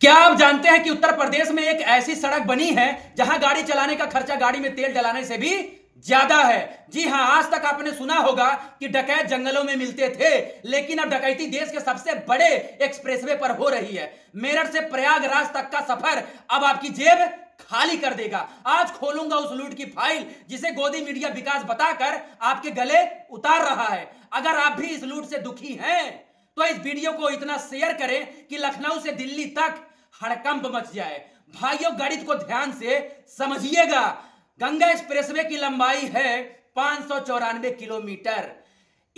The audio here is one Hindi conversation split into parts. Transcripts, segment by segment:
क्या आप जानते हैं कि उत्तर प्रदेश में एक ऐसी सड़क बनी है जहां गाड़ी चलाने का खर्चा गाड़ी में तेल डलाने से भी ज्यादा है। जी हां, आज तक आपने सुना होगा कि डकैत जंगलों में मिलते थे, लेकिन अब डकैती देश के सबसे बड़े एक्सप्रेसवे पर हो रही है। मेरठ से प्रयागराज तक का सफर अब आपकी जेब खाली कर देगा। आज खोलूंगा उस लूट की फाइल जिसे गोदी मीडिया विकास बताकर आपके गले उतार रहा है। अगर आप भी इस लूट से दुखी हैं तो इस वीडियो को इतना शेयर करें कि लखनऊ से दिल्ली तक हड़कंप मच जाए। भाइयों, गणित को ध्यान से समझिएगा। गंगा एक्सप्रेसवे की लंबाई है 594 किलोमीटर।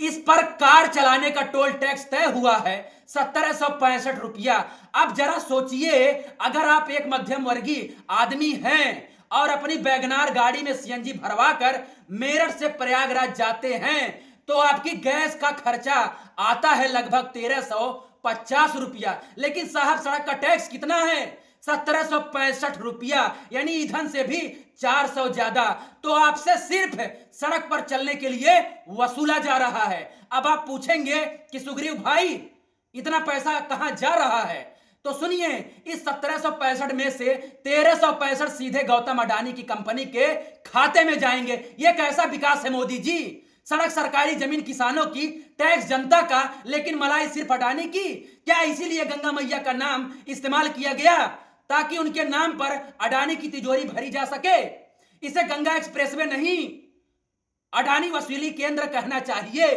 इस पर कार चलाने का टोल टैक्स तय हुआ है 1765 रुपया। अब जरा सोचिए, अगर आप एक मध्यम वर्गीय आदमी हैं और अपनी वैगनार गाड़ी में सीएनजी भरवा कर मेरठ से प्रयागराज जाते हैं तो आपकी गैस का खर्चा आता है लगभग 1350 रुपया। लेकिन साहब, सड़क का टैक्स कितना है? 1765 रुपया, यानी ईंधन से भी 400 ज्यादा तो आपसे सिर्फ सड़क पर चलने के लिए वसूला जा रहा है। अब आप पूछेंगे कि सुग्रीव भाई, इतना पैसा कहां जा रहा है? तो सुनिए, इस 1765 में से 1365 सीधे गौतम अडानी की कंपनी के खाते में जाएंगे। यह कैसा विकास है मोदी जी? सड़क सरकारी, जमीन किसानों की, टैक्स जनता का, लेकिन मलाई सिर्फ अडानी की। क्या इसीलिए गंगा मैया का नाम इस्तेमाल किया गया ताकि उनके नाम पर अडानी की तिजोरी भरी जा सके? इसे गंगा एक्सप्रेसवे नहीं, अडानी वसूली केंद्र कहना चाहिए।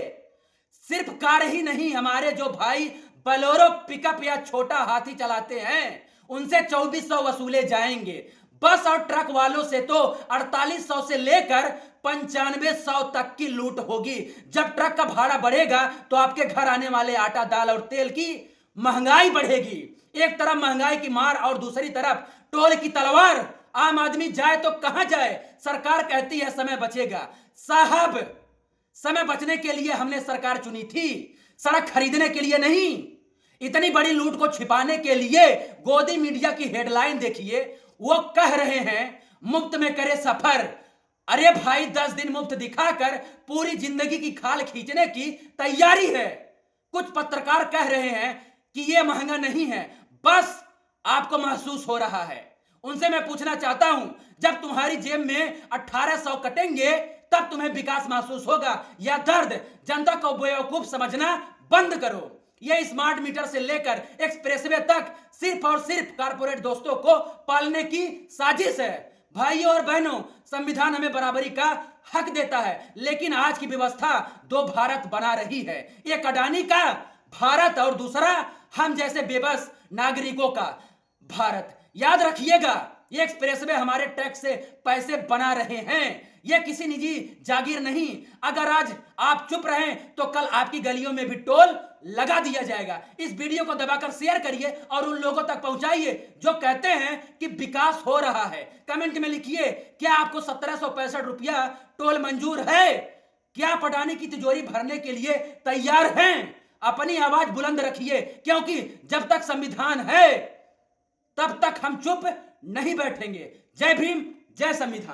सिर्फ कार ही नहीं, हमारे जो भाई बलोरो, पिकअप या छोटा हाथी चलाते हैं उनसे 2400 वसूले जाएंगे। बस और ट्रक वालों से तो 4800 से लेकर 9500 तक की लूट होगी। जब ट्रक का भाड़ा बढ़ेगा तो आपके घर आने वाले आटा, दाल और तेल की महंगाई बढ़ेगी। एक तरफ महंगाई की मार और दूसरी तरफ टोल की तलवार। आम आदमी जाए तो कहां जाए? सरकार कहती है समय बचेगा। साहब, समय बचने के लिए हमने सरकार चुनी थी, सड़क खरीदने के लिए नहीं। इतनी बड़ी लूट को छिपाने के लिए गोदी मीडिया की हेडलाइन देखिए। वो कह रहे हैं मुफ्त में करे सफर। अरे भाई, 10 दिन मुफ्त दिखाकर पूरी जिंदगी की खाल खींचने की तैयारी है। कुछ पत्रकार कह रहे हैं कि यह महंगा नहीं है, बस आपको महसूस हो रहा है। उनसे मैं पूछना चाहता हूं, जब तुम्हारी जेब में 1800 कटेंगे तब तुम्हें विकास महसूस होगा या दर्द? जनता को बेवकूफ समझना बंद करो। यह स्मार्ट मीटर से लेकर एक्सप्रेसवे तक सिर्फ और सिर्फ कारपोरेट दोस्तों को पालने की साजिश है। भाइयों और बहनों, संविधान हमें बराबरी का हक देता है, लेकिन आज की व्यवस्था दो भारत बना रही है। एक अडानी का भारत और दूसरा हम जैसे बेबस नागरिकों का भारत। याद रखिएगा, ये एक्सप्रेसवे हमारे टैक्स से पैसे बना रहे हैं। यह किसी निजी जागीर नहीं। अगर आज आप चुप रहें तो कल आपकी गलियों में भी टोल लगा दिया जाएगा। इस वीडियो को दबाकर शेयर करिए और उन लोगों तक पहुंचाइए जो कहते हैं कि विकास हो रहा है। कमेंट में लिखिए, क्या आपको 1765 रुपया टोल मंजूर है? क्या आप अडानी की तिजोरी भरने के लिए तैयार हैं? अपनी आवाज बुलंद रखिए, क्योंकि जब तक संविधान है तब तक हम चुप नहीं बैठेंगे। जय भीम, जय संविधान।